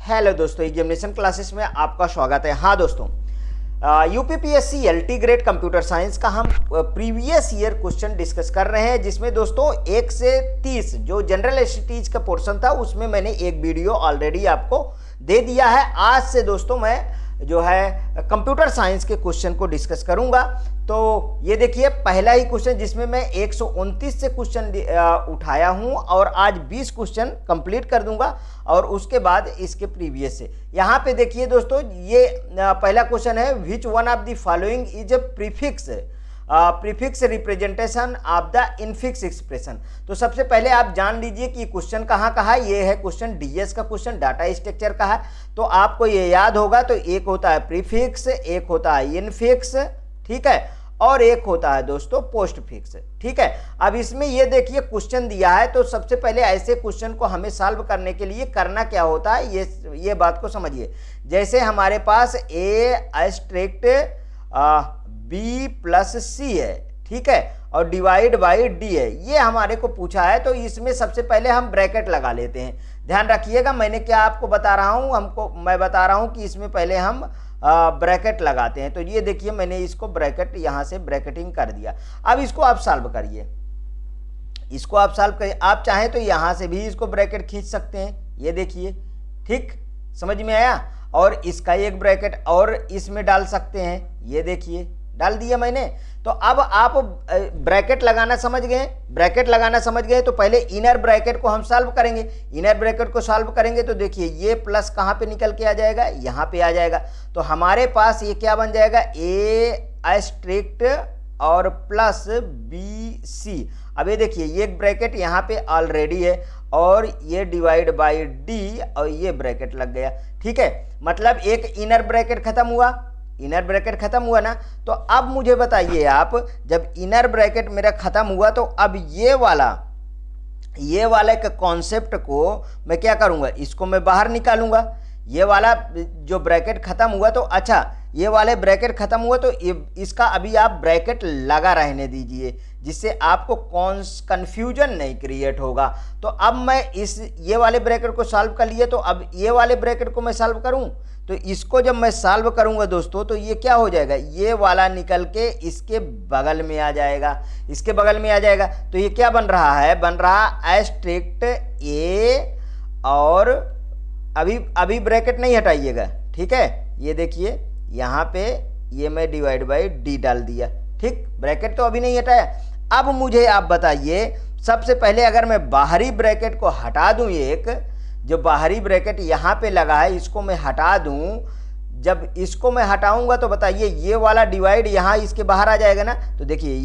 Hello दोस्तों, examination classes में आपका स्वागत है। हाँ दोस्तों, UPPSC LT grade computer science का हम प्रीवियस ईयर क्वेश्चन डिस्कस कर रहे हैं, जिसमें दोस्तों 1 से 30 जो जनरल एसटीज का पोर्शन था उसमें मैंने एक वीडियो ऑलरेडी आपको दे दिया है। आज से दोस्तों मैं जो है कंप्यूटर साइंस के क्वेश्चन को डिस्कस करूंगा। तो ये देखिए पहला ही क्वेश्चन जिसमें मैं 129 से क्वेश्चन उठाया हूं और आज 20 क्वेश्चन कंप्लीट कर दूंगा और उसके बाद इसके प्रीवियस से। यहाँ पे देखिए दोस्तों, ये पहला क्वेश्चन है, which one of the following is a prefix representation of the infix expression. तो सबसे पहले आप जान लीजिए कि क्वेश्चन कहाँ का है। ये है क्वेश्चन डीएस का क्वेश्चन, डाटा स्ट्रक्चर का है। तो आपको ये याद होगा, तो एक होता है प्रीफिक्स, एक होता है इनफिक्स, ठीक है, और एक होता है दोस्तों पोस्ट फिक्स, ठीक है। अब इसमें ये देखिए क्वेश्चन दिया है, तो सबसे पहले ऐसे क्वेश्चन को हमें सॉल्व करने के लिए करना क्या होता है, ये बात को समझिए। जैसे हमारे पास ए एस्ट्रिक्ट बी प्लस सी है, ठीक है, और डिवाइड बाई डी है, ये हमारे को पूछा है। तो इसमें सबसे पहले हम ब्रैकेट लगा लेते हैं। ध्यान रखिएगा, मैंने क्या आपको बता रहा हूं, मैं बता रहा हूं कि इसमें पहले हम ब्रैकेट लगाते हैं। तो ये देखिए मैंने इसको ब्रैकेट यहां से ब्रैकेटिंग कर दिया। अब इसको आप सॉल्व करिए, इसको आप सॉल्व करिए। आप चाहें तो यहां से भी इसको ब्रैकेट खींच सकते हैं, ये देखिए, ठीक, समझ में आया। और इसका एक ब्रैकेट और इसमें डाल सकते हैं, ये देखिए डाल दिया मैंने। तो अब आप ब्रैकेट लगाना समझ गए, ब्रैकेट लगाना समझ गए, तो पहले इनर ब्रैकेट को हम सॉल्व करेंगे। इनर ब्रैकेट को सॉल्व करेंगे तो देखिए ये प्लस कहाँ पे निकल के आ जाएगा, यहाँ पे आ जाएगा। तो हमारे पास ये क्या बन जाएगा, ए एस्ट्रिक्ट और प्लस बी सी। अब ये देखिए ये ब्रैकेट यहाँ पे ऑलरेडी है और ये डिवाइड बाई डी और ये ब्रैकेट लग गया, ठीक है। मतलब एक इनर ब्रैकेट खत्म हुआ, इनर ब्रैकेट खत्म हुआ ना। तो अब मुझे बताइए आप, जब इनर ब्रैकेट मेरा खत्म हुआ तो अब ये वाला के कॉन्सेप्ट को मैं क्या करूंगा, इसको मैं बाहर निकालूंगा। ये वाला जो ब्रैकेट खत्म हुआ, तो अच्छा ये वाले ब्रैकेट खत्म हुआ, तो इसका अभी आप ब्रैकेट लगा रहने दीजिए, जिससे आपको कंफ्यूजन नहीं क्रिएट होगा। तो अब मैं ये वाले ब्रैकेट को सॉल्व कर लिए, तो अब ये वाले ब्रैकेट को मैं सॉल्व करूं, तो इसको जब मैं सॉल्व करूंगा दोस्तों, तो ये क्या हो जाएगा, ये वाला निकल के इसके बगल में आ जाएगा, इसके बगल में आ जाएगा। तो ये क्या बन रहा है, बन रहा एस्ट्रिक्ट ए, और अभी ब्रैकेट नहीं हटाइएगा, ठीक है। ये देखिए यहाँ पे ये मैं डिवाइड बाई डी डाल दिया, ठीक, ब्रैकेट तो अभी नहीं हटाया। अब मुझे आप बताइए, सबसे पहले अगर मैं बाहरी ब्रैकेट को हटा दूं, एक जो बाहरी ब्रैकेट यहाँ पे लगा है इसको मैं हटा दूं, जब इसको मैं हटाऊंगा तो बताइए ये वाला डिवाइड यहाँ इसके बाहर आ जाएगा ना। तो देखिए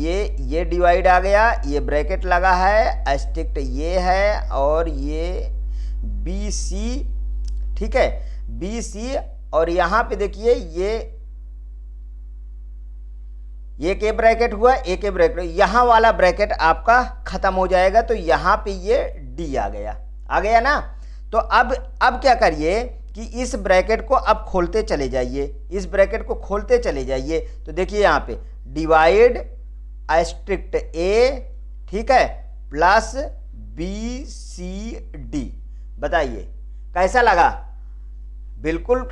ये डिवाइड आ गया, ये ब्रैकेट लगा है, एस्ट्रिक्ट ये है और ये बी सी, ठीक है, बी सी। और यहाँ पे देखिए ये एक ए ब्रैकेट हुआ, एक ए ब्रैकेट, यहाँ वाला ब्रैकेट आपका खत्म हो जाएगा। तो यहाँ पे ये डी आ गया ना। तो अब क्या करिए कि इस ब्रैकेट को अब खोलते चले जाइए, इस ब्रैकेट को खोलते चले जाइए। तो देखिए यहाँ पे डिवाइड एस्ट्रिक्ट ए, ठीक है, प्लस बी सी डी। बताइए कैसा लगा, बिल्कुल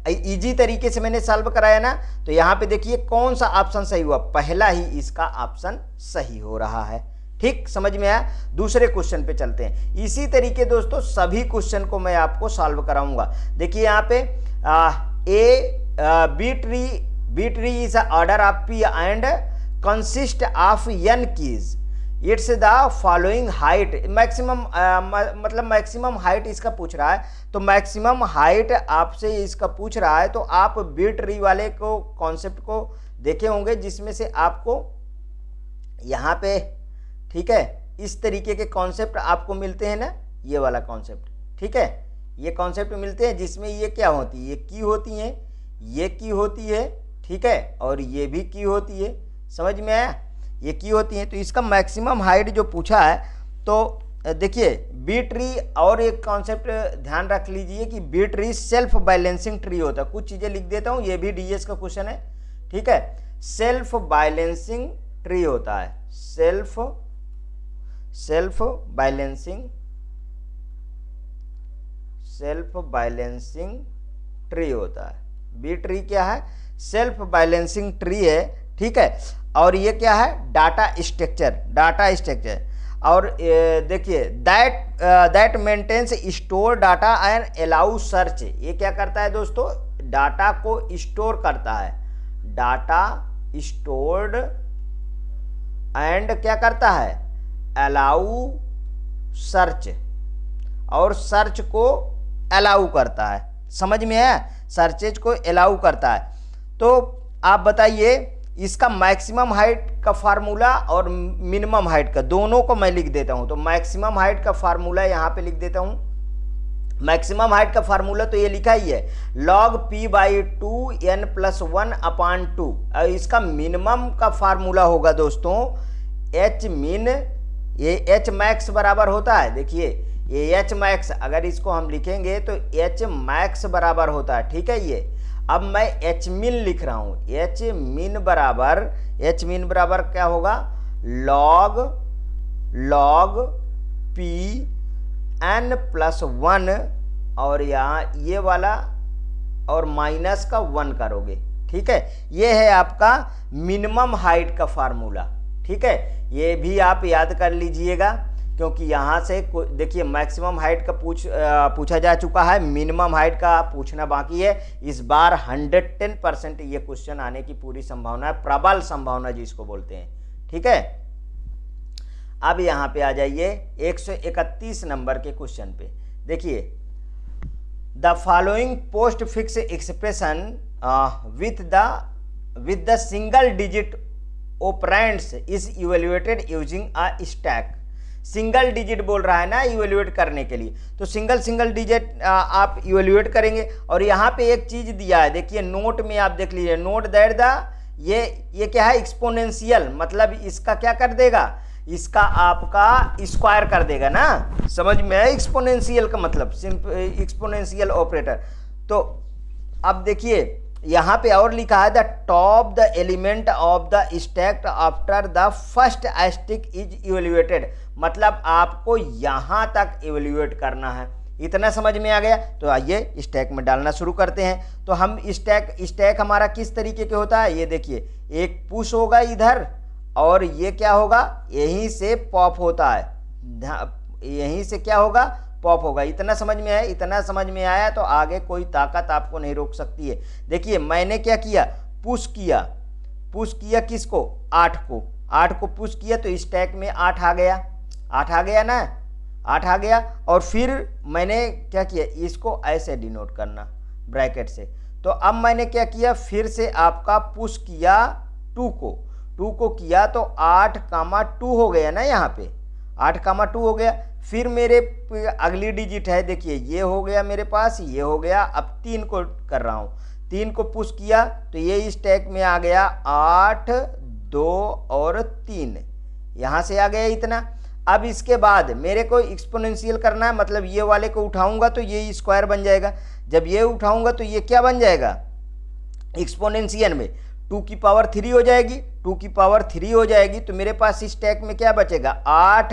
इजी तरीके से मैंने सॉल्व कराया ना। तो यहाँ पे देखिए कौन सा ऑप्शन सही हुआ, पहला ही इसका ऑप्शन सही हो रहा है, ठीक, समझ में आया। दूसरे क्वेश्चन पे चलते हैं। इसी तरीके दोस्तों सभी क्वेश्चन को मैं आपको सॉल्व कराऊंगा। देखिए यहाँ पे B tree is order of P and consist of N keys, it's the following height, maximum मतलब मैक्सिमम हाइट इसका पूछ रहा है। तो मैक्सिमम हाइट आपसे इसका पूछ रहा है, तो आप बी ट्री वाले को कॉन्सेप्ट को देखे होंगे, जिसमें से आपको यहाँ पे, ठीक है, इस तरीके के कॉन्सेप्ट आपको मिलते हैं ना, ये वाला कॉन्सेप्ट, ठीक है, ये कॉन्सेप्ट मिलते हैं जिसमें ये क्या होती है, ये की होती है, ये की होती है, ठीक है, और ये भी की होती है, समझ में आया, ये की होती है। तो इसका मैक्सिमम हाइट जो पूछा है, तो देखिए बी ट्री, और एक कॉन्सेप्ट ध्यान रख लीजिए कि B tree self balancing tree होता है। कुछ चीज़ें लिख देता हूँ, ये भी डीएस का क्वेश्चन है, ठीक है, सेल्फ बैलेंसिंग ट्री होता है, self balancing self balancing tree होता है। बी ट्री क्या है? सेल्फ बैलेंसिंग ट्री है, ठीक है। और ये क्या है? Data structure, data structure. और देखिए that maintains store data and allow search. ये क्या करता है दोस्तों? डाटा को स्टोर करता है, डाटा स्टोर्ड एंड क्या करता है? अलाउ सर्च, और सर्च को अलाउ करता है। समझ में है? सर्चेज को अलाउ करता है। तो आप बताइए इसका मैक्सिमम हाइट का फार्मूला और मिनिमम हाइट का, दोनों को मैं लिख देता हूं। तो मैक्सिमम हाइट का फार्मूला यहां पे लिख देता हूं। मैक्सिमम हाइट का फार्मूला तो ये लिखा ही है, log p/2 n+1/2। इसका मिनिमम का फार्मूला होगा दोस्तों h min, ये h max बराबर होता है। देखिए ये h max, अगर इसको हम लिखेंगे तो h max बराबर होता है, ठीक है। ये अब मैं h min लिख रहा हूं। h min बराबर क्या होगा? log p n+1, और यहाँ ये वाला और माइनस का 1 करोगे, ठीक है। ये है आपका मिनिमम हाइट का फार्मूला, ठीक है। ये भी आप याद कर लीजिएगा, क्योंकि यहाँ से देखिए मैक्सिमम हाइट का पूछा जा चुका है, मिनिमम हाइट का पूछना बाकी है। इस बार 110% ये क्वेश्चन आने की पूरी संभावना है, प्रबल संभावना जिसको बोलते हैं, ठीक है। अब यहाँ पे आ जाइए 131 नंबर के क्वेश्चन पे। देखिए the following post fix expression with the single digit operands is evaluated using a stack. Single digit बोल रहा है ना इवेल्युएट करने के लिए, तो सिंगल डिजिट आप इवेल्युएट करेंगे। और यहाँ पे एक चीज दिया है, देखिए नोट में आप देख लीजिए, नोट दैट द ये क्या है? एक्सपोनेंशियल, मतलब इसका क्या कर देगा? इसका आपका स्क्वायर कर देगा ना। समझ में है एक्सपोनेंशियल का मतलब? Exponential operator. तो अब देखिए यहाँ पे और लिखा है the top the element of the stack after the first stick is evaluated, मतलब आपको यहाँ तक इवेल्युएट करना है। इतना समझ में आ गया? तो आइए स्टैक में डालना शुरू करते हैं। तो हम स्टैक हमारा किस तरीके के होता है? ये देखिए, एक पुश होगा इधर, और ये क्या होगा? यहीं से पॉप होता है, यहीं से क्या होगा? पॉप होगा। इतना समझ में आया? इतना समझ में आया तो आगे कोई ताकत आपको नहीं रोक सकती है। देखिए मैंने क्या किया? पुश किया किसको? 8 को पुश किया, तो स्टैक में 8 आ गया, 8 आ गया ना, 8 आ गया। और फिर मैंने क्या किया? इसको ऐसे डिनोट करना ब्रैकेट से। तो अब मैंने क्या किया? फिर से आपका पुश किया 2 को किया, तो 8,2 हो गया ना, यहाँ पे 8,2 हो गया। फिर मेरे अगली डिजिट है, देखिए ये हो गया मेरे पास, ये हो गया। अब 3 को कर रहा हूँ, 3 को पुश किया तो ये स्टैक में आ गया 8, 2 और 3, यहाँ से आ गया इतना। अब इसके बाद मेरे को एक्सपोनेंशियल करना है, मतलब ये वाले को उठाऊंगा तो ये स्क्वायर बन जाएगा, जब ये उठाऊंगा तो ये क्या बन जाएगा? एक्सपोनेंशियल में 2 की पावर 3 हो जाएगी, 2 की पावर 3 हो जाएगी। तो मेरे पास स्टैक में क्या बचेगा? 8,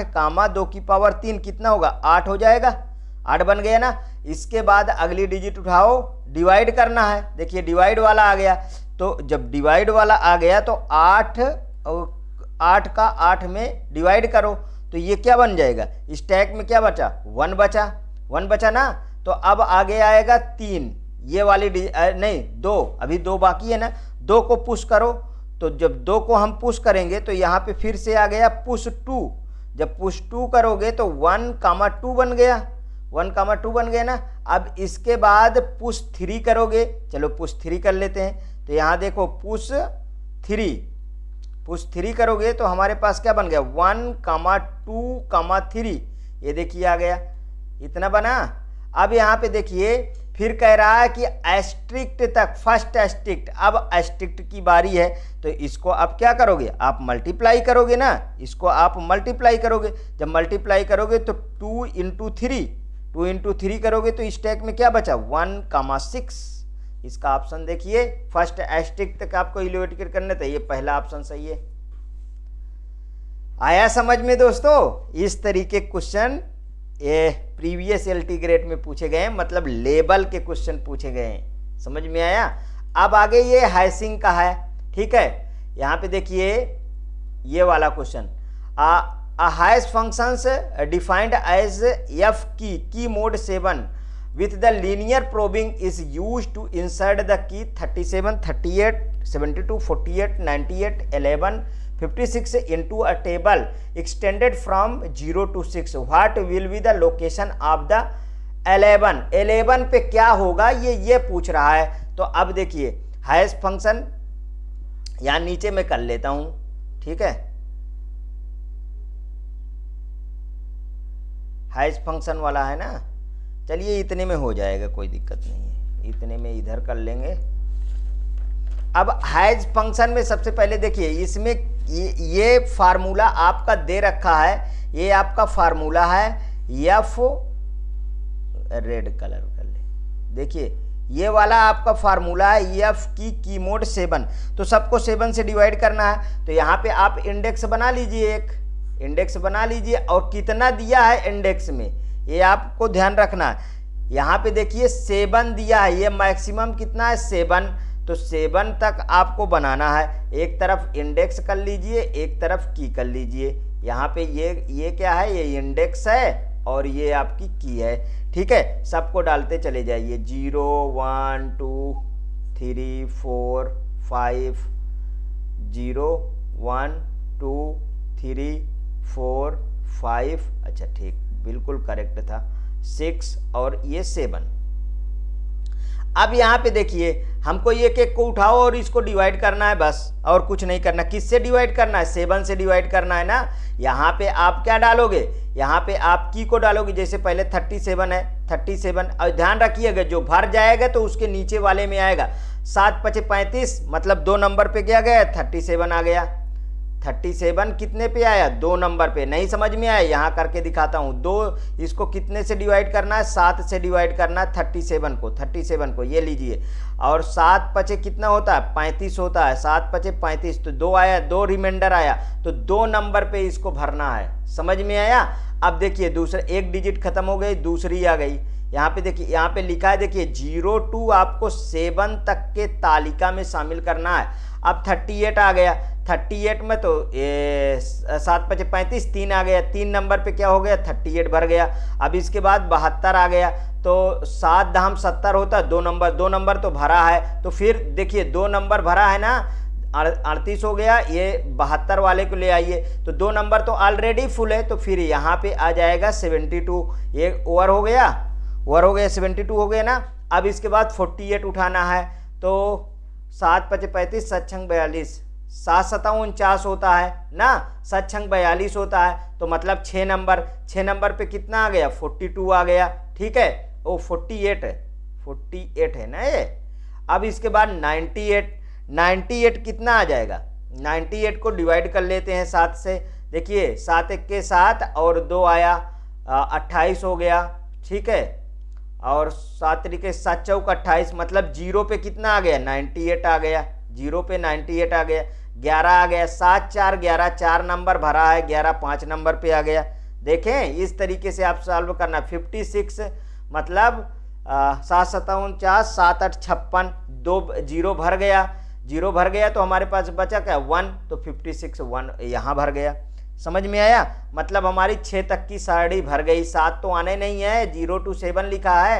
2 की पावर 3 कितना होगा? 8 हो जाएगा, 8 बन गया ना। इसके बाद अगली डिजिट उठाओ, डिवाइड करना है। देखिए डिवाइड वाला आ गया, तो जब डिवाइड वाला आ गया तो 8 का 8 में डिवाइड करो, तो ये क्या बन जाएगा? स्टैक में क्या बचा? 1 बचा ना। तो अब आगे आएगा 3, ये वाली नहीं 2, अभी 2 बाकी है ना। 2 को पुश करो, तो जब 2 को हम पुश करेंगे तो यहाँ पे फिर से आ गया पुश 2। जब पुश 2 करोगे तो 1,2 बन गया, 1,2 बन गया ना। अब इसके बाद पुश 3 करोगे, चलो पुश 3 कर लेते हैं। तो यहाँ देखो पुश 3 करोगे तो हमारे पास क्या बन गया? 1,2,3, ये देखिए आ गया, इतना बना। अब यहाँ पे देखिए फिर कह रहा है कि एस्ट्रिक्ट तक, फर्स्ट एस्ट्रिक्ट। अब एस्ट्रिक्ट की बारी है, तो इसको आप क्या करोगे? आप मल्टीप्लाई करोगे ना, इसको आप मल्टीप्लाई करोगे। जब मल्टीप्लाई करोगे तो 2 इंटू 3 करोगे तो स्टैक में क्या बचा? 1,6। इसका ऑप्शन देखिए, फर्स्ट एस्ट्रिक्ट तक आपको इवेल्युएट करना था, ये पहला ऑप्शन सही है। आया समझ में दोस्तों? इस तरीके क्वेश्चन ये प्रीवियस एलटी ग्रेड में पूछे गए हैं, मतलब लेवल के क्वेश्चन पूछे गए हैं। समझ में आया। अब आगे ये हैशिंग का है, ठीक है। यहाँ पे देखिए ये वाला question, a hash functions defined as f key mode 7 with the linear probing is used to insert the key 37 38 72 48 98 11 56 into a table extended from 0 to 6. what will be the location of the 11 पे क्या होगा, ये पूछ रहा है। तो अब देखिए हैश फंक्शन यहाँ नीचे में कर लेता हूं, ठीक है। हैश फंक्शन वाला है ना, चलिए इतने में हो जाएगा, कोई दिक्कत नहीं है, इतने में इधर कर लेंगे। अब हैश फंक्शन में सबसे पहले देखिए इसमें ये फार्मूला आपका दे रखा है, ये आपका फार्मूला है एफ, रेड कलर कर ले, देखिए ये वाला आपका फार्मूला है एफ की मोड 7। तो सबको 7 से डिवाइड करना है, तो यहाँ पे आप इंडेक्स बना लीजिए, एक इंडेक्स बना लीजिए, और कितना दिया है इंडेक्स में ये आपको ध्यान रखना है। यहाँ पे देखिए 7 दिया है, ये मैक्सिमम कितना है 7, तो 7 तक आपको बनाना है। एक तरफ इंडेक्स कर लीजिए, एक तरफ की कर लीजिए। यहाँ पे ये क्या है, ये इंडेक्स है और ये आपकी की है, ठीक है। सबको डालते चले जाइए, 0 1 2 3 4 5, 0 1 2 3 4 5, अच्छा ठीक, बिल्कुल करेक्ट था, 6 और ये 7। अब यहाँ पे देखिए हमको एक एक को उठाओ और इसको डिवाइड करना है बस, और कुछ नहीं करना। किससे डिवाइड करना है, 7 से डिवाइड करना है ना। यहाँ पे आप क्या डालोगे, यहाँ पे आप की को डालोगे, जैसे पहले 37 है 37, और ध्यान रखिएगा जो भर जाएगा तो उसके नीचे वाले में आएगा। 7 5 35, मतलब 2 नंबर पे क्या गया, 37 आ गया। 37 कितने पे आया, 2 नंबर पे। नहीं समझ में आया, यहाँ करके दिखाता हूँ। 2 इसको कितने से डिवाइड करना है, 7 से डिवाइड करना है 37 को, ये लीजिए। और 7 5 कितना होता है, 35 होता है। 7 5 35, तो 2 आया, 2 रिमाइंडर आया, तो 2 नंबर पे इसको भरना है। समझ में आया। अब देखिए दूसरा, एक डिजिट खत्म हो गई, दूसरी आ गई। यहाँ पे देखिए, यहाँ पे लिखा है देखिए 0 to आपको 7 तक के तालिका में शामिल करना है। अब 38 आ गया, 38 में तो 7 5 35, 3 आ गया, 3 नंबर पे क्या हो गया, 38 भर गया। अब इसके बाद 72 आ गया, तो 7 धाम 70 होता है, 2 नंबर तो भरा है। तो फिर देखिए 2 नंबर भरा है ना, 38 हो गया, ये 72 वाले को ले आइए, तो 2 नंबर तो ऑलरेडी फुल है, तो फिर यहाँ पे आ जाएगा 72, ये ओवर हो गया 72 हो गया ना। अब इसके बाद 48 उठाना है, तो 7 5 35, 7 6 42, 7 7 49 होता है ना, 7 6 42 होता है, तो मतलब 6 नंबर पे कितना आ गया, 42 आ गया, ठीक है। वो 48 है ना ये। अब इसके बाद 98 कितना आ जाएगा, 98 को डिवाइड कर लेते हैं 7 से। देखिए 7 1 के 7 और 2 आया, 28 हो गया, ठीक है। और 7 तरीके 7 चौक 28, मतलब 0 पे कितना आ गया, 98 आ गया, 0 पे 98 आ गया। 11 आ गया, 7 4 11, 4 नंबर भरा है, 11 5 नंबर पे आ गया। देखें इस तरीके से आप सॉल्व करना। 56 मतलब 7 7 49, 7 8 56, 2 0 भर गया, तो हमारे पास बचा क्या, 1, तो 56 1 यहाँ भर गया। समझ में आया। मतलब हमारी 6 तक की साड़ी भर गई। 7 तो आने नहीं है, 0 to 7 लिखा है,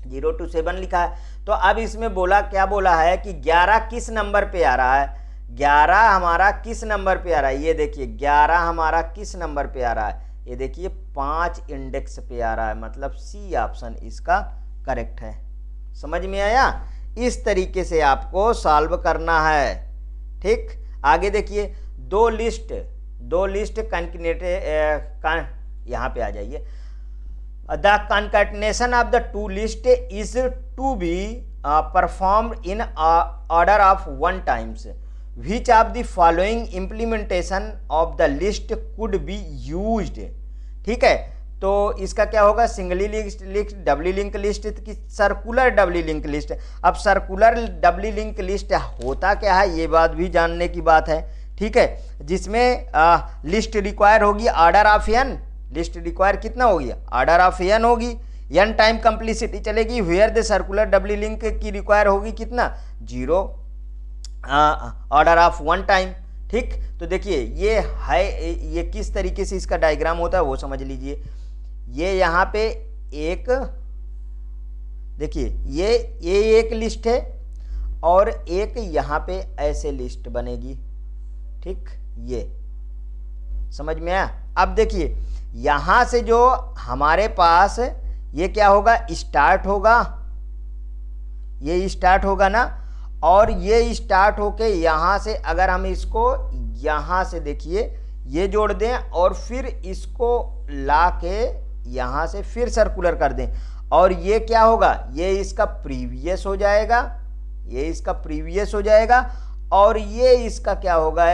0 to 7 लिखा है। तो अब इसमें क्या बोला है कि 11 किस नंबर पे आ रहा है, 11 हमारा किस नंबर पे आ रहा है, ये देखिए 11 हमारा किस नंबर पे आ रहा है, ये देखिए 5 इंडेक्स पे आ रहा है, मतलब सी ऑप्शन इसका करेक्ट है। समझ में आया। इस तरीके से आपको सॉल्व करना है, ठीक। आगे देखिए दो लिस्ट यहाँ पे आ जाइए। The concatenation of the 2 list is to be performed in order of 1 times. Which of the following implementation of the list could be used? ठीक है, तो इसका क्या होगा, सिंगली लिस्ट, डबली लिंक लिस्ट की सर्कुलर डबली लिंक लिस्ट। अब circular डबली link list होता क्या है, ये बात भी जानने की बात है, ठीक है। जिसमें लिस्ट रिक्वायर होगी order of n, list require कितना होगी, ऑर्डर ऑफ एन होगी, एन टाइम कंप्लीसिटी चलेगी, where the circular W link की रिक्वायर होगी कितना, 0 ऑर्डर ऑफ 1 टाइम। ठीक, तो देखिए ये है, ये किस तरीके से इसका डायग्राम होता है वो समझ लीजिए। ये यहाँ पे एक, देखिए ये एक लिस्ट है और एक यहाँ पे ऐसे लिस्ट बनेगी। ठीक, ये समझ में आया। अब देखिए यहाँ से जो हमारे पास ये क्या होगा, स्टार्ट होगा, ये स्टार्ट होगा ना, और ये स्टार्ट होके यहाँ से अगर हम इसको यहाँ से देखिए ये जोड़ दें और फिर इसको ला के यहाँ से फिर सर्कुलर कर दें, और ये क्या होगा, ये इसका प्रीवियस हो जाएगा, ये इसका प्रीवियस हो जाएगा, और ये इसका क्या होगा,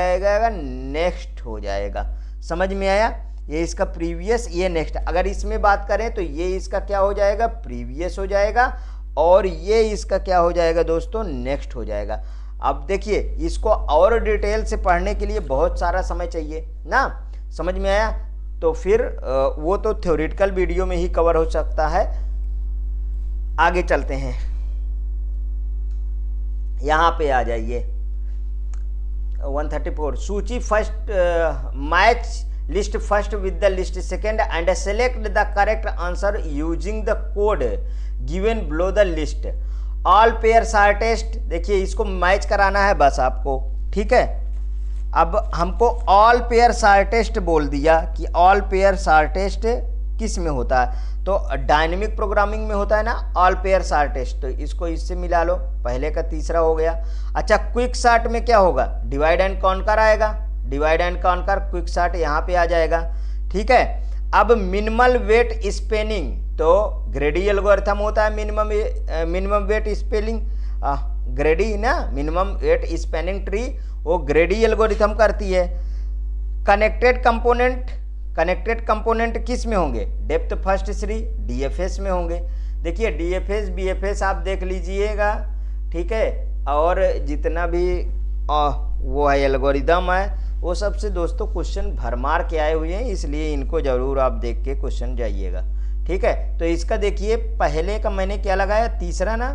नेक्स्ट हो जाएगा। समझ में आया, ये इसका प्रीवियस, ये नेक्स्ट। अगर इसमें बात करें तो ये इसका क्या हो जाएगा, प्रीवियस हो जाएगा, और ये इसका क्या हो जाएगा दोस्तों, नेक्स्ट हो जाएगा। अब देखिए इसको और डिटेल से पढ़ने के लिए बहुत सारा समय चाहिए ना, समझ में आया। तो फिर वो तो थ्योरेटिकल वीडियो में ही कवर हो सकता है। आगे चलते हैं, यहाँ पे आ जाइए 134, सूची first, match list first with the list second and select the correct answer using the code given below the list. All pair shortest, देखिए इसको मैच कराना है बस आपको। ठीक है, अब हमको ऑल पेयर शॉर्टेस्ट बोल दिया कि ऑल पेयर शॉर्टेस्ट किस में होता है, तो डायनेमिक प्रोग्रामिंग में होता है ना ऑल पेयर शॉर्टेस्ट, तो इसको इससे मिला लो, पहले का तीसरा हो गया। अच्छा, क्विक शॉर्ट में क्या होगा, डिवाइड एंड कॉन्कर आएगा, divide and conquer, quick short यहाँ पे आ जाएगा। ठीक है, अब मिनिमल वेट स्पेनिंग, तो ग्रेडी एल्गोरिथम होता है मिनिमम वेट स्पेलिंग, ग्रेडी ना, मिनिमम वेट स्पेनिंग ट्री, वो ग्रेडी एल्गोरिथम करती है। कनेक्टेड कंपोनेंट किस में होंगे, डेप्थ फर्स्ट 3 डीएफएस में होंगे। देखिए डीएफएस बीएफएस आप देख लीजिएगा। ठीक है, और जितना भी वो है एल्गोरिथम है वो सबसे दोस्तों क्वेश्चन भरमार के आए हुए हैं, इसलिए इनको जरूर आप देख के क्वेश्चन जाइएगा। ठीक है, तो इसका देखिए पहले का मैंने क्या लगाया, तीसरा ना,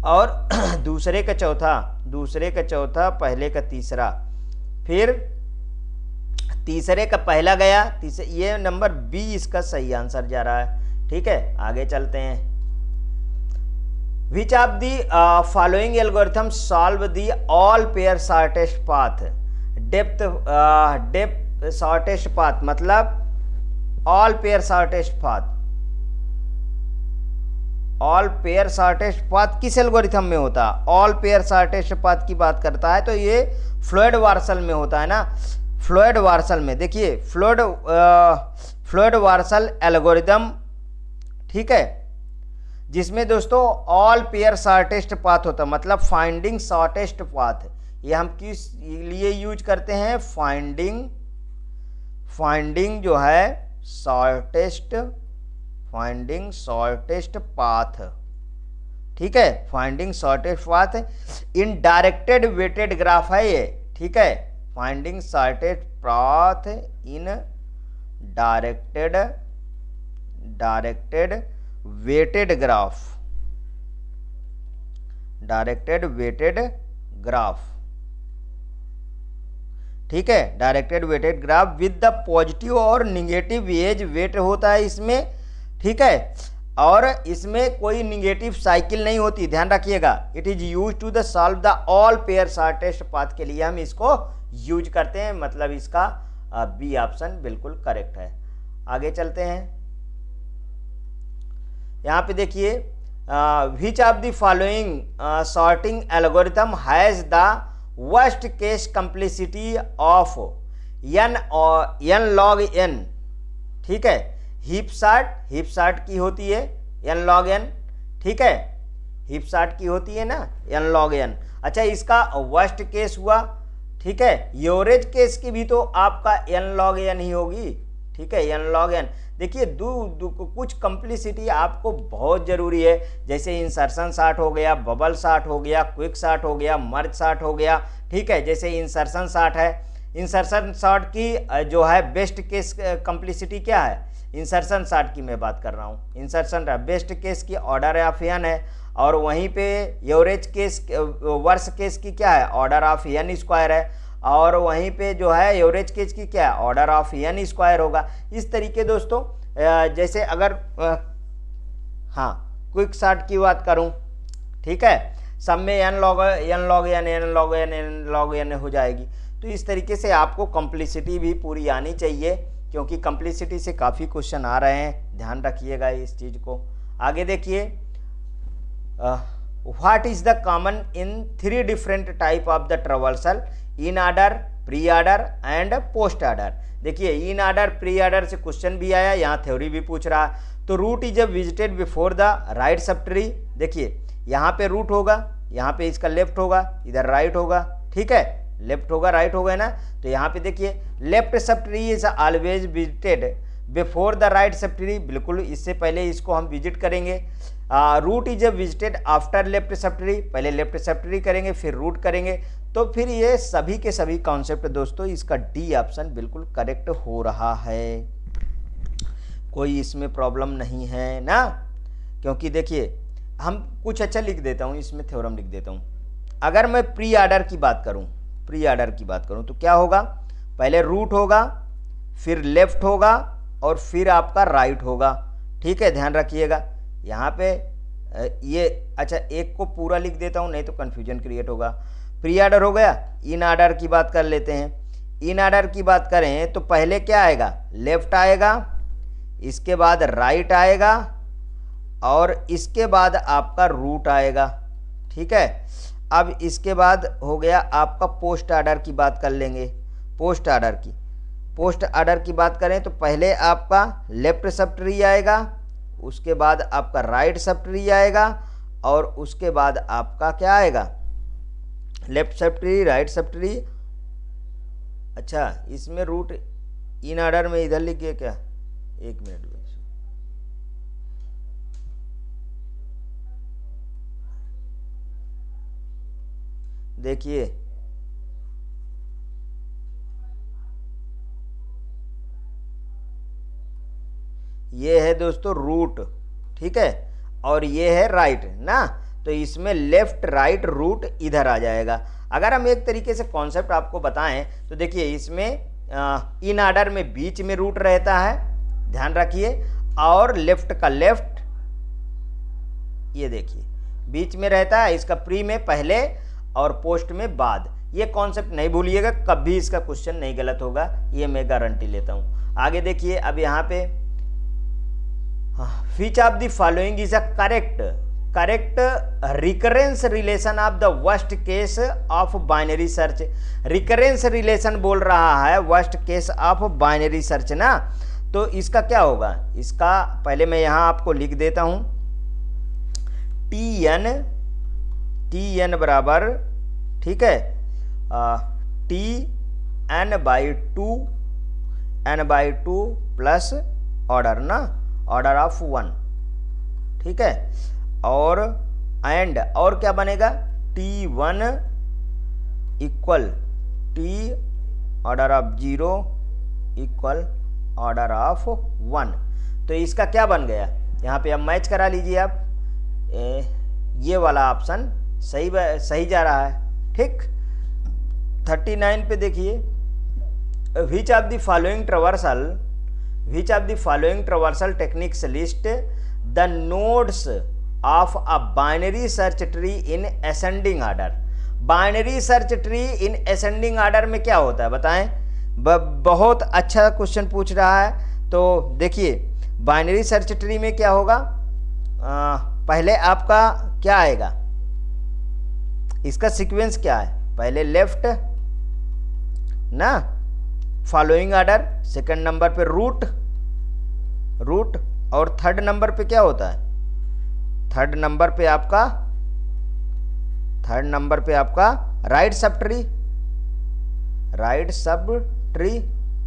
और दूसरे का चौथा, पहले का तीसरा, फिर तीसरे का पहला गया, ये नंबर बी इसका सही आंसर जा रहा है। ठीक है, आगे चलते हैं। Which of the following algorithm solve the all pair shortest path, depth shortest path मतलब all pair shortest path, all pair shortest path किस एल्गोरिथम में होता है, ऑल पेयर शॉर्टेस्ट पाथ की बात करता है तो ये फ्लोयड वार्सल में होता है ना, फ्लोयड वार्सल में। देखिए फ्लोयड वार्सल एल्गोरिथम, ठीक है, जिसमें दोस्तों ऑल पेयर शॉर्टेस्ट पाथ होता है, मतलब फाइंडिंग शॉर्टेस्ट पाथ। ये हम किस लिए यूज करते हैं, फाइंडिंग जो है फाइंडिंग शॉर्टेस्ट पाथ। ठीक है, finding shortest path in directed weighted graph है ये। ठीक है, finding shortest path in directed weighted graph, ठीक है, directed weighted graph with the positive और निगेटिव एज वेट होता है इसमें। ठीक है, और इसमें कोई निगेटिव साइकिल नहीं होती, ध्यान रखिएगा। It is use to the solve the all pair shortest path के लिए हम इसको यूज करते हैं, मतलब इसका बी ऑप्शन बिल्कुल करेक्ट है। आगे चलते हैं, यहाँ पे देखिए which of the following sorting algorithm has the worst case complexity of n log n। ठीक है, हीप शार्ट की होती है n log n। ठीक है, हीप शार्ट की होती है ना n log n। अच्छा, इसका वर्स्ट केस हुआ। ठीक है, एवरेज केस की भी तो आपका n log n ही होगी। ठीक है, n log n। देखिए कुछ कंप्लीसिटी आपको बहुत जरूरी है, जैसे इंसर्शन शार्ट हो गया, बबल शार्ट हो गया, क्विक शार्ट हो गया, मर्ज शार्ट हो गया। ठीक है, जैसे इंसर्शन शार्ट है, इंसर्शन शार्ट की जो है बेस्ट केस कंप्लीसिटी क्या है, इंसर्शन शार्ट की मैं बात कर रहा हूँ। इंसर्शन बेस्ट केस की ऑर्डर ऑफ एन है, और वहीं पे एवरेज केस वर्स्ट केस की क्या है, ऑर्डर ऑफ एन स्क्वायर है, और वहीं पे जो है एवरेज केस की क्या है, ऑर्डर ऑफ एन स्क्वायर होगा। इस तरीके दोस्तों जैसे अगर हाँ क्विक शार्ट की बात करूँ, ठीक है, सब में एन लॉग एन हो जाएगी। तो इस तरीके से आपको कम्प्लिसिटी भी पूरी आनी चाहिए, क्योंकि कम्प्लिसिटी से काफ़ी क्वेश्चन आ रहे हैं, ध्यान रखिएगा इस चीज़ को। आगे देखिए, what is the common in 3 different type of the traversal, in order, pre order and post order. देखिए इन ऑर्डर प्री ऑर्डर से क्वेश्चन भी आया, यहाँ थ्योरी भी पूछ रहा है। तो root is visited before the right sub tree. देखिए यहाँ पे रूट होगा, यहाँ पे इसका लेफ्ट होगा, इधर राइट होगा, ठीक है, लेफ्ट होगा राइट होगा ना। तो यहाँ पे देखिए left sub tree is always visited before the right sub tree, बिल्कुल इससे पहले इसको हम विजिट करेंगे। Root is visited after left sub tree, पहले लेफ्ट सब ट्री करेंगे फिर रूट करेंगे। तो फिर ये सभी के सभी कॉन्सेप्ट दोस्तों, इसका डी ऑप्शन बिल्कुल करेक्ट हो रहा है, कोई इसमें प्रॉब्लम नहीं है ना। क्योंकि देखिए हम कुछ अच्छा लिख देता हूँ, इसमें थ्योरम लिख देता हूँ। अगर मैं प्री ऑर्डर की बात करूँ, प्री ऑर्डर की बात करूँ तो क्या होगा, पहले रूट होगा, फिर लेफ्ट होगा, और फिर आपका राइट होगा, ठीक है, ध्यान रखिएगा। यहाँ पे ये अच्छा एक को पूरा लिख देता हूँ, नहीं तो कन्फ्यूजन क्रिएट होगा। प्री ऑर्डर हो गया। इन ऑर्डर की बात कर लेते हैं। इन ऑर्डर की बात करें तो पहले क्या आएगा, लेफ्ट आएगा, इसके बाद राइट आएगा, और इसके बाद आपका रूट आएगा, ठीक है। अब इसके बाद हो गया आपका पोस्ट ऑर्डर की बात कर लेंगे। पोस्ट ऑर्डर की बात करें तो पहले आपका लेफ्ट सब ट्री आएगा, उसके बाद आपका राइट सब ट्री आएगा, और उसके बाद आपका क्या आएगा, left sub tree, right sub tree. अच्छा इसमें रूट इन ऑर्डर में इधर लिख गया क्या, एक मिनट। देखिए ये है दोस्तों रूट, ठीक है, और ये है राइट ना। तो इसमें लेफ्ट राइट रूट इधर आ जाएगा। अगर हम एक तरीके से कॉन्सेप्ट आपको बताएं तो देखिए इसमें इन ऑर्डर में बीच में रूट रहता है, ध्यान रखिए, और लेफ्ट का लेफ्ट ये देखिए बीच में रहता है, इसका प्री में पहले और पोस्ट में बाद। ये कॉन्सेप्ट नहीं भूलिएगा, कभी इसका क्वेश्चन नहीं गलत होगा, ये मैं गारंटी लेता हूं। आगे देखिए, अब यहाँ पे which of the following is a correct recurrence relation of the worst case of binary search. Recurrence relation बोल रहा है worst case of binary search ना। तो इसका क्या होगा, इसका पहले मैं यहाँ आपको लिख देता हूं, टी एन बराबर, ठीक है, T N by two plus order ना, ऑर्डर ऑफ 1, ठीक है, और एंड और क्या बनेगा, T1 equal T order of 0 equal order of 1। तो इसका क्या बन गया, यहाँ पे अब मैच करा लीजिए आप, ये वाला ऑप्शन सही जा रहा है, ठीक। 39 पे देखिए, which of the following traversal techniques list the nodes of a binary search tree in ascending order. Binary search tree in ascending order में क्या होता है बताएं, बहुत अच्छा क्वेश्चन पूछ रहा है। तो देखिए बाइनरी सर्च ट्री में क्या होगा, पहले आपका क्या आएगा, इसका सीक्वेंस क्या है, पहले लेफ्ट ना, फॉलोइंग ऑर्डर, सेकंड नंबर पे रूट, और थर्ड नंबर पे क्या होता है, थर्ड नंबर पे आपका राइट सब ट्री,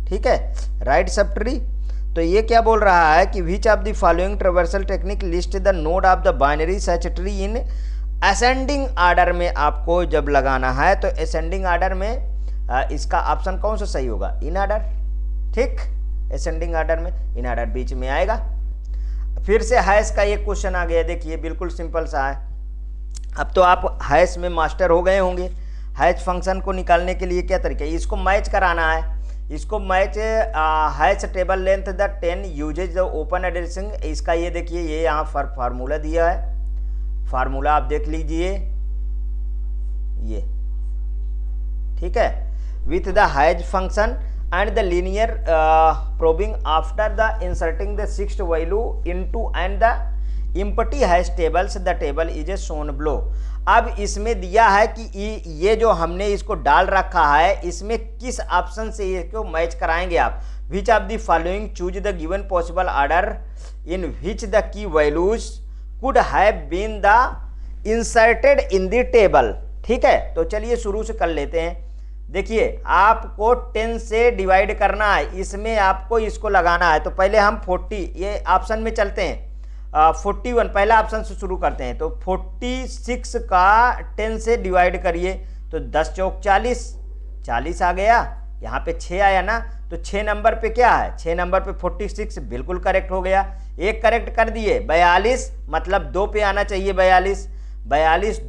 ठीक है, राइट सब ट्री। तो ये क्या बोल रहा है कि which of the following traversal technique list the node of the binary search tree in ascending order में आपको जब लगाना है तो असेंडिंग ऑर्डर में इसका ऑप्शन कौन सा सही होगा, इन ऑर्डर, ठीक। असेंडिंग ऑर्डर में, इन ऑर्डर बीच में आएगा। फिर से हैश का एक क्वेश्चन आ गया, देखिए बिल्कुल सिंपल सा है। अब तो आप हैश में मास्टर हो गए होंगे। हैश फंक्शन को निकालने के लिए क्या तरीका है, इसको मैच कराना है। इसको match hash table length the 10 uses the open addressing. इसका ये देखिए, ये यहाँ फार्मूला दिया है, फार्मूला आप देख लीजिए ये, ठीक है। With the hash function and the linear probing after the inserting the sixth value into and the empty hash tables, the table is shown below। अब इसमें दिया है कि ये जो हमने इसको डाल रखा है, इसमें किस ऑप्शन से इसको मैच कराएंगे आप। Which of the following choose the given possible order in which the key values could have been the inserted in the table. ठीक है, तो चलिए शुरू से कर लेते हैं। देखिए आपको 10 से डिवाइड करना है, इसमें आपको इसको लगाना है। तो पहले हम 40 ये ऑप्शन में चलते हैं, 41 पहला ऑप्शन से शुरू करते हैं। तो 46 का 10 से डिवाइड करिए, तो 10 चौक 40, 40 आ गया। यहाँ पे 6 आया ना, तो 6 नंबर पे क्या है, 6 नंबर पे 46 बिल्कुल करेक्ट हो गया। एक करेक्ट कर दिए, 42 मतलब 2 पे आना चाहिए, 42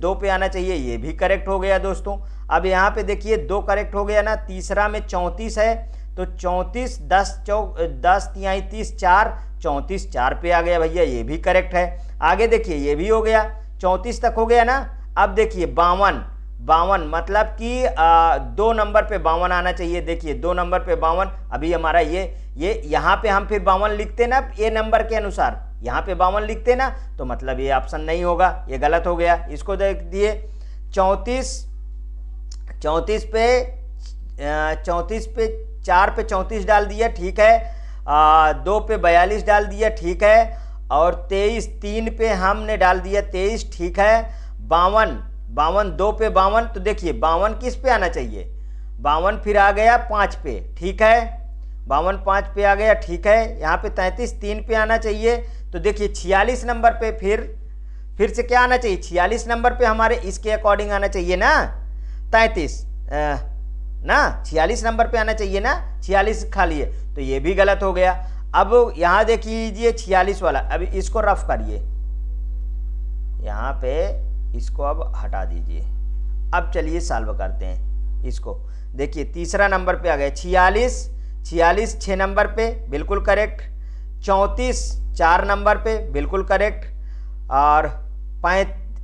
2 पे आना चाहिए, ये भी करेक्ट हो गया दोस्तों। अब यहाँ पे देखिए 2 करेक्ट हो गया ना। तीसरा में 34 है, तो 34 10 तिहाई 30 4, 34 4 पे आ गया भैया, ये भी करेक्ट है। आगे देखिए ये भी हो गया, 34 तक हो गया ना। अब देखिए 52 मतलब कि 2 नंबर पे 52 आना चाहिए। देखिए 2 नंबर पे 52, अभी हमारा ये यहाँ पे हम फिर 52 लिखते ना, ये नंबर के अनुसार यहाँ पे 52 लिखते ना, तो मतलब ये ऑप्शन नहीं होगा, ये गलत हो गया। इसको देख दिए 34 पे 4 पे 34 डाल दिया, ठीक है। 2 पे 42 डाल दिया, ठीक है। और 23 3 पे हमने डाल दिया 23, ठीक है। 52 2 पे 52, तो देखिए 52 किस पे आना चाहिए, 52 फिर आ गया 5 पे, ठीक है। 52 5 पे आ गया, ठीक है। यहाँ पे 33 3 पे आना चाहिए। तो देखिए 46 नंबर पे फिर से क्या आना चाहिए, 46 नंबर पे हमारे इसके अकॉर्डिंग आना चाहिए ना, 33 ना 46 नंबर पे आना चाहिए ना, 46 खा लिए, तो ये भी गलत हो गया। अब यहाँ देख लीजिए 46 वाला, अभी इसको रफ करिए, यहाँ पे इसको अब हटा दीजिए। अब चलिए सॉल्व करते हैं इसको। देखिए तीसरा नंबर पे आ गया 46 6 नंबर पे बिल्कुल करेक्ट, 34 4 नंबर पे बिल्कुल करेक्ट, और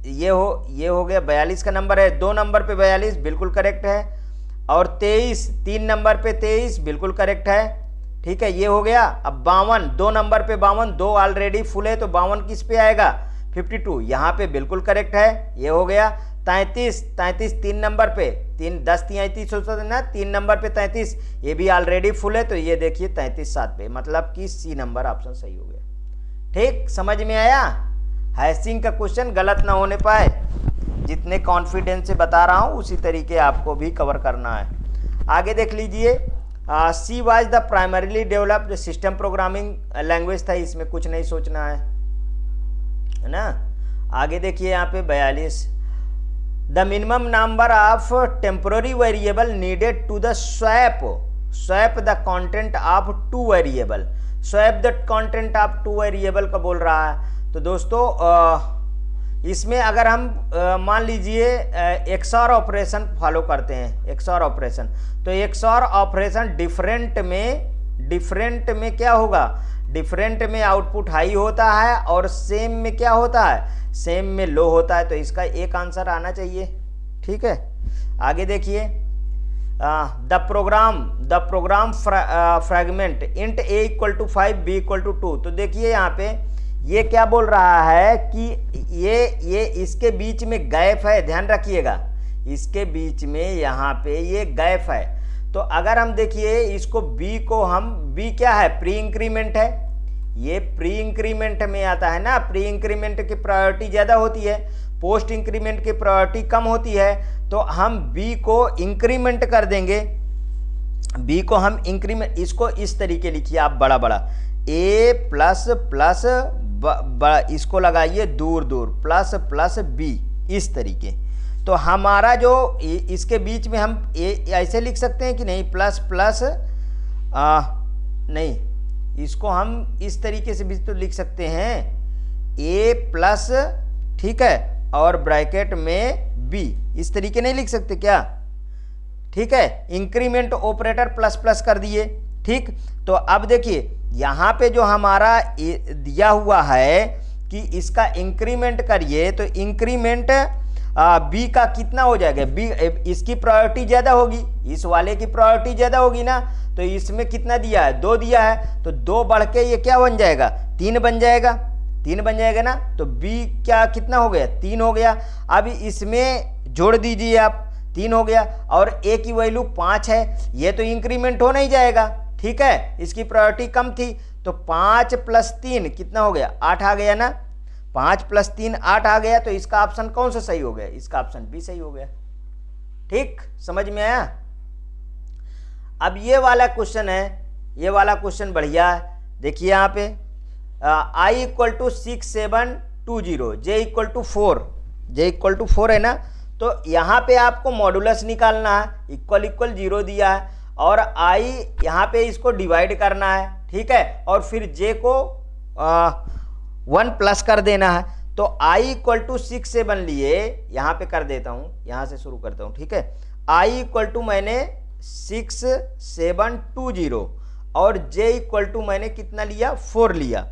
ये हो गया 42 का नंबर है, 2 नंबर पे 42 बिल्कुल करेक्ट है, और 23 3 नंबर पे 23 बिल्कुल करेक्ट है, ठीक है। ये हो गया। अब 52 2 नंबर पे 52, 2 ऑलरेडी फुल है, तो 52 किस पे आएगा, 52 यहाँ पे बिल्कुल करेक्ट है, ये हो गया। 33 3 नंबर पे 3 10 33 होता है ना, 3 नंबर पे 33, ये भी ऑलरेडी फुल है, तो ये देखिए 33 7 पे, मतलब कि सी नंबर ऑप्शन सही हो गया। ठीक, समझ में आया। हैशिंग का क्वेश्चन गलत ना होने पाए, जितने कॉन्फिडेंस से बता रहा हूँ उसी तरीके आपको भी कवर करना है। आगे देख लीजिए, she was the primarily developed system programming language था, इसमें कुछ नहीं सोचना है ना। आगे देखिए यहाँ पे 42, the minimum number of temporary variable needed to the swap the content of 2 variable. Swap the content of 2 variable का बोल रहा है। तो दोस्तों इसमें अगर हम मान लीजिए XOR ऑपरेशन फॉलो करते हैं, XOR ऑपरेशन, तो XOR ऑपरेशन डिफरेंट में क्या होगा, डिफरेंट में आउटपुट हाई होता है और सेम में क्या होता है, सेम में लो होता है। तो इसका एक आंसर आना चाहिए, ठीक है। आगे देखिए, the program fragment int a = 5 b = 2। तो देखिए यहाँ पे ये क्या बोल रहा है कि ये इसके बीच में गैप है, ध्यान रखिएगा, इसके बीच में यहाँ पे ये गैप है। तो अगर हम देखिए इसको b क्या है, प्री इंक्रीमेंट है, ये प्री इंक्रीमेंट में आता है ना। प्री इंक्रीमेंट की प्रायोरिटी ज़्यादा होती है, पोस्ट इंक्रीमेंट की प्रायोरिटी कम होती है। तो हम b को इंक्रीमेंट कर देंगे, b को हम इंक्रीमेंट, इसको इस तरीके लिखिए आप, बड़ा a ++ इसको लगाइए दूर प्लस b, इस तरीके। तो हमारा जो इसके बीच में हम ऐसे लिख सकते हैं कि नहीं, ++ नहीं, इसको हम इस तरीके से भी तो लिख सकते हैं, ए प्लस, ठीक है, और ब्रैकेट में बी, इस तरीके नहीं लिख सकते क्या? ठीक है, इंक्रीमेंट ऑपरेटर प्लस प्लस कर दिए। ठीक, तो अब देखिए यहाँ पे जो हमारा दिया हुआ है कि इसका इंक्रीमेंट करिए, तो इंक्रीमेंट बी का कितना हो जाएगा? बी, इसकी प्रायोरिटी ज़्यादा होगी, इस वाले की प्रायोरिटी ज़्यादा होगी ना, तो इसमें कितना दिया है? 2 दिया है, तो 2 बढ़ के ये क्या बन जाएगा? 3 बन जाएगा, 3 बन जाएगा ना, तो बी क्या कितना हो गया? 3 हो गया। अब इसमें जोड़ दीजिए आप, 3 हो गया, और ए की वैल्यू 5 है, ये तो इंक्रीमेंट हो नहीं जाएगा, ठीक है, इसकी प्रायोरिटी कम थी, तो 5 + 3 कितना हो गया? 8 आ गया ना, 5 + 3 8 आ गया, तो इसका ऑप्शन कौन सा सही हो गया? इसका ऑप्शन बी सही हो गया। ठीक, समझ में आया? अब ये वाला क्वेश्चन है, ये वाला क्वेश्चन बढ़िया है। देखिए यहाँ पे I = 6 7 2 0, J = 4 है ना, तो यहाँ पे आपको मॉडुलस निकालना है, इक्वल 0 दिया है, और I यहाँ पे इसको डिवाइड करना है, ठीक है, और फिर J को 1 प्लस कर देना है। तो I = 6 7 लिए, यहाँ पे कर देता हूँ, यहाँ से शुरू करता हूँ, ठीक है। I = मैंने 6 7 2 0, और J = मैंने कितना लिया? 4 लिया,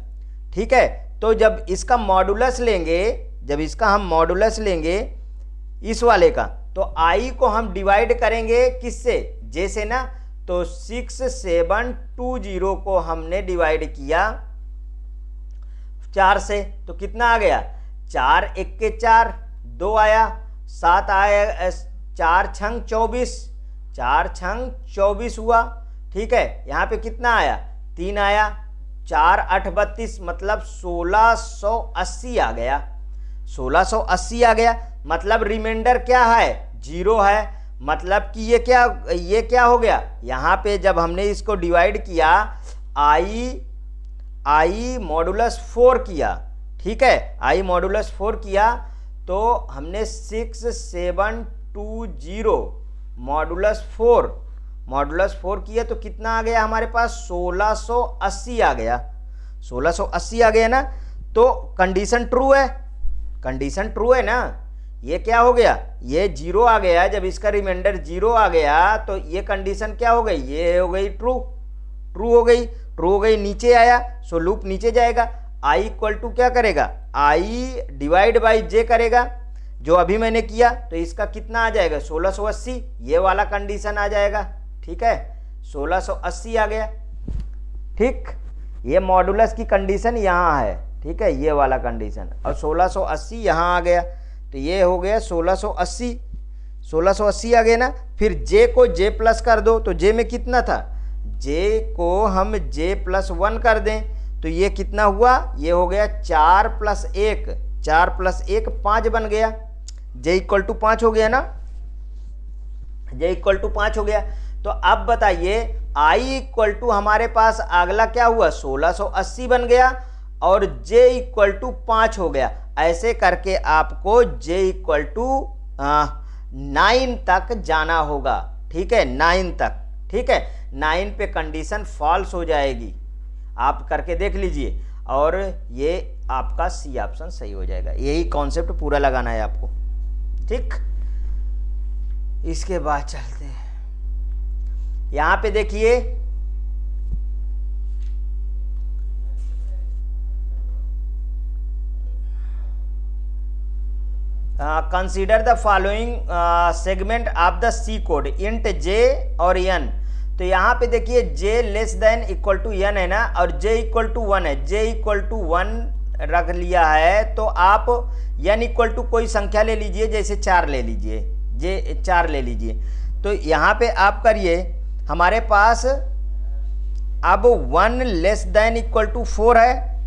ठीक है। तो जब इसका मॉडुलस लेंगे, जब इसका हम मॉडुलस लेंगे इस वाले का, तो I को हम डिवाइड करेंगे किससे? J से ना, तो 6 7 2 0 को हमने डिवाइड किया 4 से, तो कितना आ गया? 4 1 के 4, 2 आया, 7 आया, 4 छंग 24, 4 छंग 24 हुआ, ठीक है। यहाँ पे कितना आया? 3 आया, 4 8 32, मतलब 1680 आ गया, 1680 आ गया। मतलब रिमाइंडर क्या है? 0 है। मतलब कि ये क्या हो गया? यहाँ पे जब हमने इसको डिवाइड किया, I मॉडुलस 4 किया, ठीक है, I मॉडुलस 4 किया, तो हमने 6 7 2 0 मॉडुलस 4 किया, तो कितना आ गया हमारे पास? 1680 आ गया, 1680 आ गया ना। तो कंडीशन ट्रू है, कंडीशन ट्रू है ना। ये क्या हो गया? ये 0 आ गया, जब इसका रिमाइंडर 0 आ गया, तो ये कंडीशन क्या हो गई? ये हो गई ट्रू हो गई, नीचे आया, सो लूप नीचे जाएगा। I = क्या करेगा? I डिवाइड बाई J करेगा, जो अभी मैंने किया, तो इसका कितना आ जाएगा? 1680, ये वाला कंडीशन आ जाएगा, ठीक है, 1680 आ गया। ठीक, ये मॉडुलस की कंडीशन यहाँ है, ठीक है, ये वाला कंडीशन, और 1680 यहाँ आ गया, तो ये हो गया 1680 आ गया ना। फिर J को J प्लस कर दो, तो J में कितना था? J को हम J + 1 कर दें, तो ये कितना हुआ? ये हो गया 4 + 1, 4 + 1 5 बन गया, J = 5 हो गया ना, J = 5 हो गया। तो अब बताइए I = हमारे पास अगला क्या हुआ? 1680 बन गया, और J = 5 हो गया। ऐसे करके आपको J = 9 तक जाना होगा, ठीक है, 9 तक, ठीक है। 9 पे कंडीशन फॉल्स हो जाएगी, आप करके देख लीजिए, और ये आपका सी ऑप्शन सही हो जाएगा। यही कॉन्सेप्ट पूरा लगाना है आपको, ठीक। इसके बाद चलते हैं, यहां पे देखिए consider the following segment of the C code int J और N। तो यहाँ पे देखिए J <= N है ना, और J = 1 है, J = 1 रख लिया है, तो आप N = कोई संख्या ले लीजिए, जैसे 4 ले लीजिए, J 4 ले लीजिए। तो यहाँ पे आप करिए, हमारे पास अब 1 <= 4 है,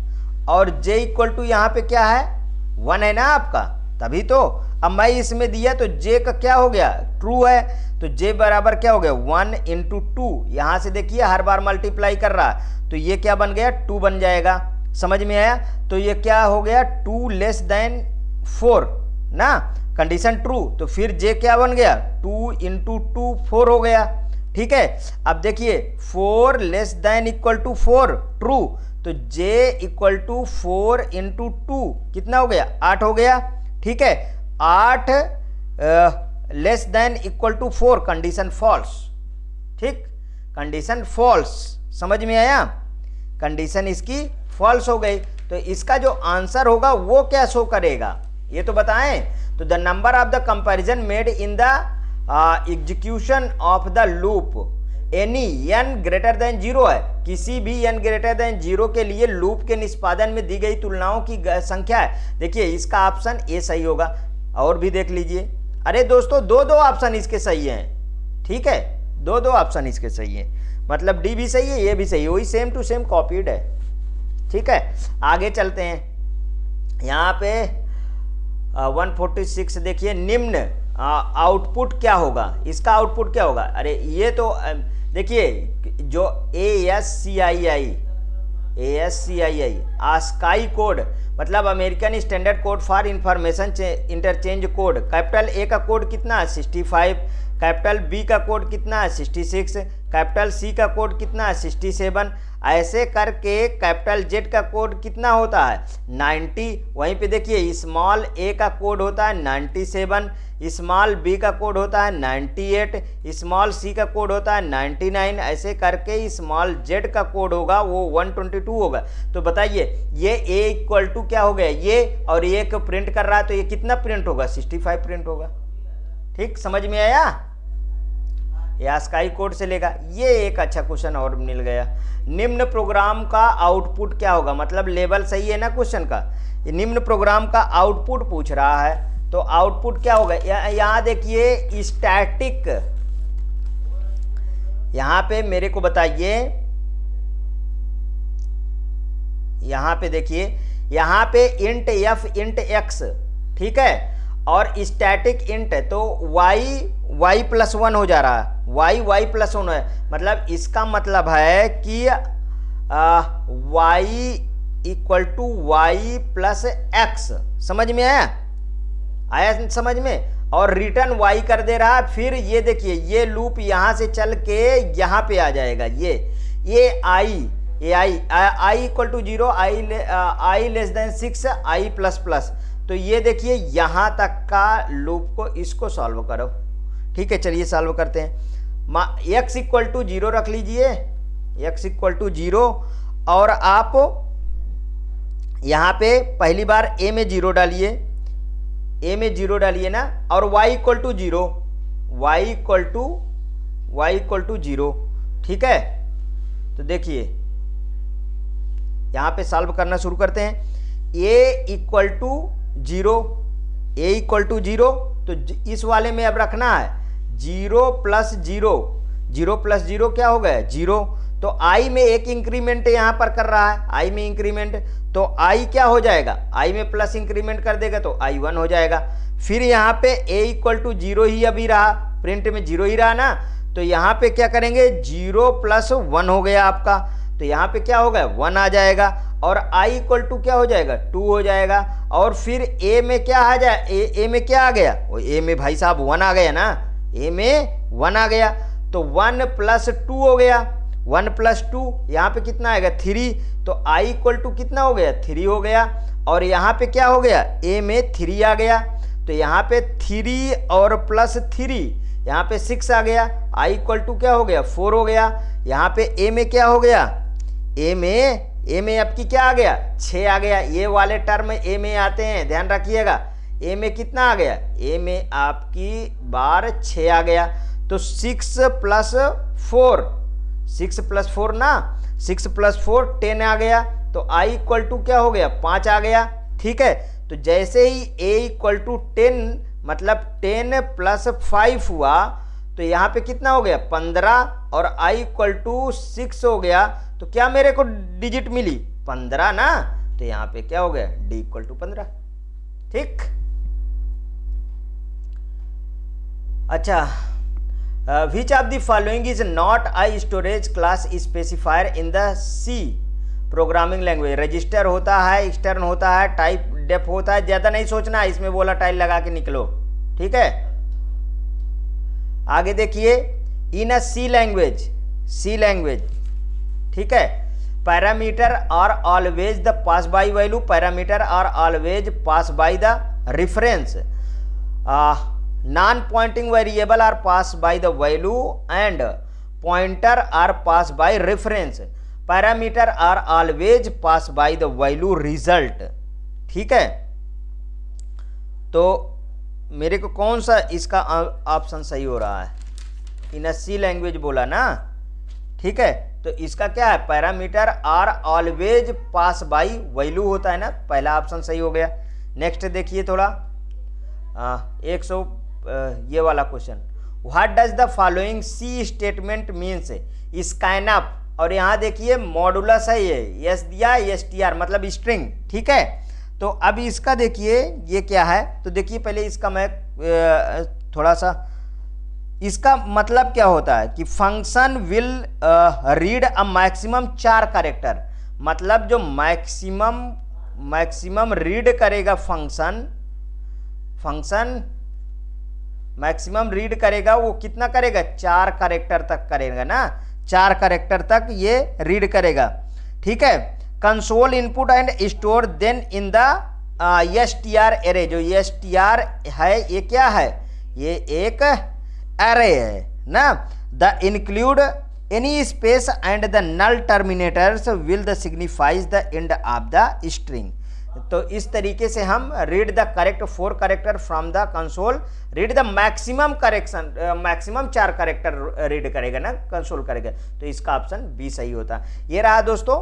और J = यहाँ पे क्या है? 1 है ना आपका, तभी तो। अब मैं इसमें दिया, तो J का क्या हो गया? ट्रू है, तो J बराबर क्या हो गया? 1 × 2, यहाँ से देखिए हर बार मल्टीप्लाई कर रहा, तो ये क्या बन गया? 2 बन जाएगा। समझ में आया? तो ये क्या हो गया? 2 <= 4 ना, कंडीशन ट्रू। तो फिर J क्या बन गया? 2 × 2 4 हो गया, ठीक है। अब देखिए 4 less than equal to 4 true, तो j इक्वल टू 4 इंटू 2 कितना हो गया 8 हो गया, ठीक है। 8 less than equal to 4 condition false, ठीक, कंडीशन फॉल्स, समझ में आया, कंडीशन इसकी फॉल्स हो गई। तो इसका जो आंसर होगा वो क्या शो करेगा ये तो बताएं। तो the number of the comparison made in the execution of the loop any n greater than 0 है, किसी भी n ग्रेटर देन 0 के लिए लूप के निष्पादन में दी गई तुलनाओं की संख्या है। देखिए इसका ऑप्शन ए सही होगा, और भी देख लीजिए। अरे दोस्तों दो ऑप्शन इसके सही हैं, ठीक है, दो ऑप्शन इसके सही हैं, मतलब डी भी सही है ये भी सही है, वही सेम टू सेम कॉपीड है, ठीक है। आगे चलते हैं, यहाँ पे 146 देखिए, निम्न आउटपुट क्या होगा, इसका आउटपुट क्या होगा। अरे ये तो देखिए जो ASCII आस्काई कोड मतलब American standard code for information interchange code, capital A का कोड कितना है 65, कैपिटल बी का कोड कितना है 66, कैपिटल सी का कोड कितना है 67, ऐसे करके कैपिटल जेड का कोड कितना होता है 90। वहीं पे देखिए स्मॉल ए का कोड होता है 97, स्मॉल बी का कोड होता है 98, स्मॉल सी का कोड होता है 99, ऐसे करके स्मॉल जेड का कोड होगा वो 122 होगा। तो बताइए ये ए इक्वल टू क्या हो गया, ये और ये को प्रिंट कर रहा है तो ये कितना प्रिंट होगा 65 प्रिंट होगा, ठीक, समझ में आया। ये आस्काई कोड से लेगा। ये एक अच्छा क्वेश्चन और मिल गया, निम्न प्रोग्राम का आउटपुट क्या होगा, मतलब लेवल सही है ना क्वेश्चन का। ये निम्न प्रोग्राम का आउटपुट पूछ रहा है, तो आउटपुट क्या होगा, यहाँ देखिए स्टैटिक, यहाँ पे मेरे को बताइए, यहाँ पे देखिए, यहाँ पे इंट f इंट x, ठीक है, और स्टैटिक इंट है तो y प्लस 1 हो जा रहा है, y प्लस 1 है, मतलब इसका मतलब है कि y equal to Y plus X, समझ में आया समझ में, और रिटर्न y कर दे रहा है। फिर ये देखिए ये लूप यहाँ से चल के यहाँ पे आ जाएगा, ये i equal to 0, i less than 6, i plus plus, तो ये देखिए यहाँ तक का लूप को इसको सॉल्व करो, ठीक है। चलिए सॉल्व करते हैं। x इक्वल टू 0 रख लीजिए, x इक्वल टू 0, और आप यहाँ पे पहली बार a में 0 डालिए, a में 0 डालिए ना, और y equal to 0, y equal to 0, ठीक है। तो देखिए यहाँ पे सॉल्व करना शुरू करते हैं। a इक्वल टू 0, तो इस वाले में अब रखना है 0 प्लस 0, 0 प्लस 0 क्या हो गया 0, तो i में एक इंक्रीमेंट यहाँ पर कर रहा है, i में इंक्रीमेंट, तो i क्या हो जाएगा, i में प्लस इंक्रीमेंट कर देगा तो i 1 हो जाएगा। फिर यहाँ पे a इक्वल टू 0 ही अभी रहा, प्रिंट में 0 ही रहा ना, तो यहाँ पे क्या करेंगे 0 प्लस 1 हो गया आपका, तो यहाँ पे क्या होगा 1 आ जाएगा, और i इक्वल टू क्या हो जाएगा 2 हो जाएगा। और फिर a में क्या आ जाए, a में क्या आ गया, वो a में भाई साहब 1 आ गया ना, a में 1 आ गया, तो 1 प्लस 2 हो गया, 1 प्लस 2 यहाँ पे कितना आएगा 3, तो i इक्वल टू कितना हो गया 3 हो गया, और यहाँ पे क्या हो गया a में 3 आ गया, तो यहाँ पे 3 और प्लस 3 यहाँ पे 6 आ गया, i इक्वल टू क्या हो गया 4 हो गया। यहाँ पे a में क्या हो गया, a में आपकी क्या आ गया 6 आ गया, ये वाले टर्म a में आते हैं ध्यान रखिएगा। a में कितना आ गया, a में आपकी बार 6 आ गया, तो 6 प्लस 4 ना, 6 प्लस 4 10 आ गया, तो i इक्वल टू क्या हो गया 5 आ गया, ठीक है। तो जैसे ही a इक्वल टू 10 मतलब 10 प्लस 5 हुआ, तो यहाँ पे कितना हो गया 15, और i इक्वल टू 6 हो गया, तो क्या मेरे को डिजिट मिली 15 ना, तो यहाँ पे क्या हो गया d इक्वल टू 15, ठीक। अच्छा, which of the following is not I storage class specifier in the C programming language, register होता है, एक्सटर्न होता है, टाइप डेफ होता है, ज्यादा नहीं सोचना है, इसमें वोलाटाइल लगा के निकलो, ठीक है। आगे देखिए इन अ सी लैंग्वेज, सी लैंग्वेज, ठीक है। Parameter are always the pass by value, parameter are always pass by the reference, non pointing variable are pass by the value and pointer are pass by reference, parameter are always pass by the value result, ठीक है। तो मेरे को कौन सा इसका option सही हो रहा है, इन सी लैंग्वेज बोला ना, ठीक है। तो इसका क्या है, parameter are always pass by value होता है ना, पहला ऑप्शन सही हो गया। नेक्स्ट देखिए थोड़ा 100 ये वाला question, what does the following C statement means, scan up, और यहाँ देखिए मॉडुलस है, ये एस दिया, एस टी आर मतलब स्ट्रिंग, ठीक है। तो अब इसका देखिए ये क्या है, तो देखिए पहले इसका मैं थोड़ा सा, इसका मतलब क्या होता है कि function will read a maximum 4 character, मतलब जो मैक्सिमम रीड करेगा फंक्शन मैक्सिमम रीड करेगा, वो कितना करेगा, 4 कैरेक्टर तक करेगा ना, 4 कैरेक्टर तक ये रीड करेगा, ठीक है। Console input and store then in the STR array, जो एसटीआर है ये क्या है, ये एक एरे है ना। The include any space and the null terminators will the signifies the end of the string. तो इस तरीके से हम read the correct 4 character from the console, read the maximum correction, maximum 4 character read करेगा ना, console करेगा, तो इसका ऑप्शन बी सही होता। ये रहा दोस्तों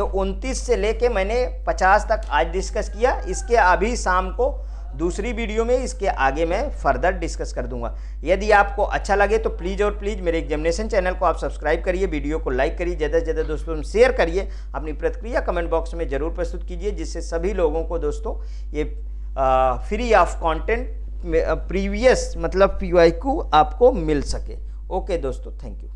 29 से लेके मैंने 50 तक आज डिस्कस किया, इसके अभी शाम को दूसरी वीडियो में इसके आगे मैं फर्दर डिस्कस कर दूंगा। यदि आपको अच्छा लगे तो प्लीज़ और प्लीज़ मेरे एग्जामिनेशन चैनल को आप सब्सक्राइब करिए, वीडियो को लाइक करिए, ज़्यादा से ज़्यादा दोस्तों में शेयर करिए, अपनी प्रतिक्रिया कमेंट बॉक्स में ज़रूर प्रस्तुत कीजिए, जिससे सभी लोगों को दोस्तों ये फ्री ऑफ कंटेंट प्रीवियस मतलब PYQ आपको मिल सके। ओके दोस्तों, थैंक यू।